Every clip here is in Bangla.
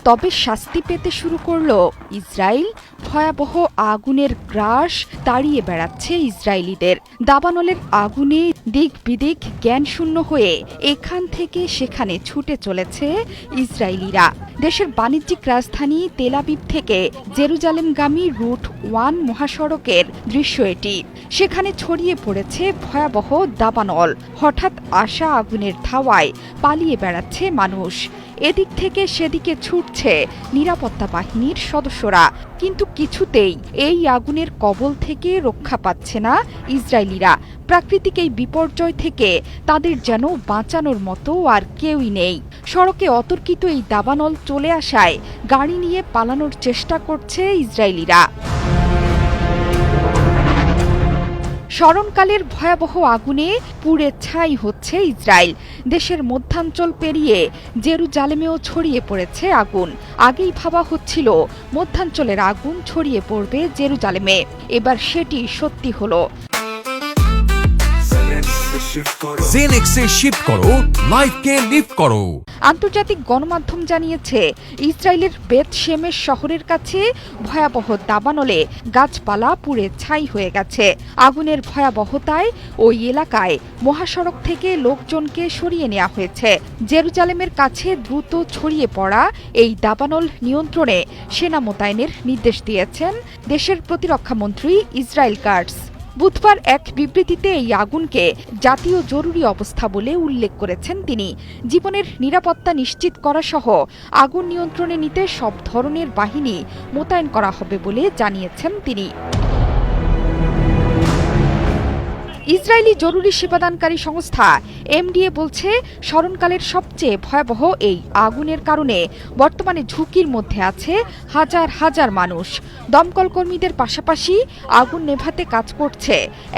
তবে শাস্তি পেতে শুরু করল ইসরায়েল। ভয়াবহ আগুনের গ্রাস তাড়িয়ে বেড়াচ্ছে ইসরায়েলিদের। দাবানলের আগুনে দিক বিদিক জ্ঞানশূন্য হয়ে এখান থেকে সেখানে ছুটে চলেছে ইসরায়েলিরা। দেশের বাণিজ্যিক রাজধানী তেল আবিব থেকে জেরুজালেমগামী রুট 1 মহাসড়কের দৃশ্য এটি। সেখানে ছড়িয়ে পড়েছে ভয়াবহ দাবানল। হঠাৎ আসা আগুনের ধাওয়ায় পালিয়ে বেড়াচ্ছে মানুষ। এদিক থেকে সেদিকে ছুটছে নিরাপত্তা বাহিনীর সদস্যরা, কিন্তু কিছুতেই এই আগুনের কবল থেকে রক্ষা পাচ্ছে না ইসরায়েলিরা। প্রাকৃতিক এই বিপর্যয় থেকে তাদের যেন বাঁচানোর মতো আর কেউই নেই। সড়কে অতর্কিত এই দাবানল চলে আসায় গাড়ি নিয়ে পালানোর চেষ্টা করছে ইসরায়েলিরা। স্মরণকালের ভয়াবহ আগুনে পুড়ে ছাই হচ্ছে ইসরায়েল। দেশের মধ্যাঞ্চল পেরিয়ে জেরুজালেমেও ছড়িয়ে পড়েছে আগুন। আগেই ভাবা হচ্ছিল মধ্যাঞ্চলের আগুন ছড়িয়ে পড়বে জেরুজালেমে, এবার সেটি সত্যি হলো। জেনেক্সে শিফট করো, লাইফকে লিফট করো। আন্তর্জাতিক গণমাধ্যম জানিয়েছে, ইসরায়েলের বেত শেমেশ শহরের কাছে ভয়াবহ দাবানলে গাছপালা পুড়ে ছাই হয়ে গেছে। আগুনের ভয়াবহতায় ওই এলাকায় মহাসড়ক থেকে লোকজনকে সরিয়ে নেওয়া হয়েছে। জেরুজালেমের কাছে দ্রুত ছড়িয়ে পড়া এই দাবানল নিয়ন্ত্রণে সেনা মোতায়েনের নির্দেশ দিয়েছেন দেশের প্রতিরক্ষামন্ত্রী ইসরায়েল কাটজ। বুধবার এক বিবৃতিতে এই আগুনকে জাতীয় জরুরি অবস্থা বলে উল্লেখ করেছেন তিনি। জীবনের নিরাপত্তা নিশ্চিত করা সহ আগুন নিয়ন্ত্রণে নিতে সব ধরনের বাহিনী মোতায়েন করা হবে বলে জানিয়েছেন তিনি। ইসরায়েলি জরুরি সেবাদানকারী সংস্থা এমডিএ বলছে, স্মরণকালের সবচেয়ে ভয়াবহ এই আগুনের কারণে বর্তমানে ঝুঁকির মধ্যে আছে হাজার হাজার মানুষ। দমকল কর্মীদের পাশাপাশি আগুন নেভাতে কাজ করছে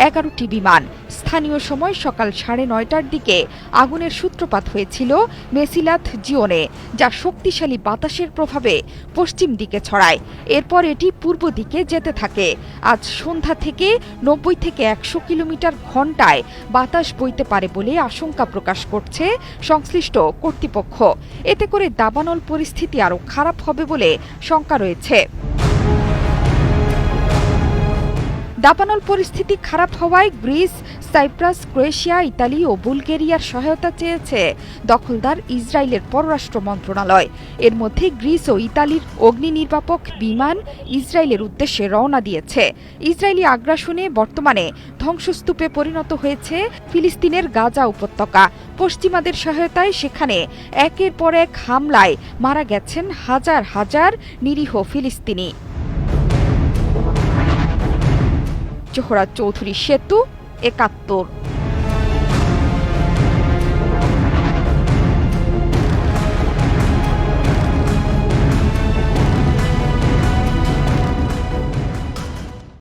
11টি বিমান। স্থানীয় সময় সকাল 9:30টার দিকে আগুনের সূত্রপাত হয়েছিল মেসিলাত জিওনে, যা শক্তিশালী বাতাসের প্রভাবে পশ্চিম দিকে ছড়ায়। এরপর এটি পূর্ব দিকে যেতে থাকে। আজ সন্ধ্যা থেকে 90 থেকে 100 কিলোমিটার ঘণ্টায় বাতাস বইতে পারে বলে আশঙ্কা প্রকাশ করছে সংশ্লিষ্ট কর্তৃপক্ষ। এতে করে দাবানল পরিস্থিতি আরও খারাপ হবে বলে শঙ্কা রয়েছে। দাবানল পরিস্থিতি খারাপ হওয়ায় গ্রিস, সাইপ্রাস, ক্রোয়েশিয়া, ইতালি ও বুলগেরিয়ার সহায়তা চেয়েছে দখলদার ইসরায়েলের পররাষ্ট্র মন্ত্রণালয়। এর মধ্যে গ্রিস ও ইতালির অগ্নি নির্বাপক বিমান ইসরায়েলের উদ্দেশ্যে রওনা দিয়েছে। ইসরায়েলি আগ্রাসনে বর্তমানে ধ্বংসস্তূপে পরিণত হয়েছে ফিলিস্তিনের গাজা উপত্যকা। পশ্চিমাদের সহায়তায় সেখানে একের পর এক হামলায় মারা গেছেন হাজার হাজার নিরীহ ফিলিস্তিনি। জোহরা চৌধুরী সেতু, ৭১।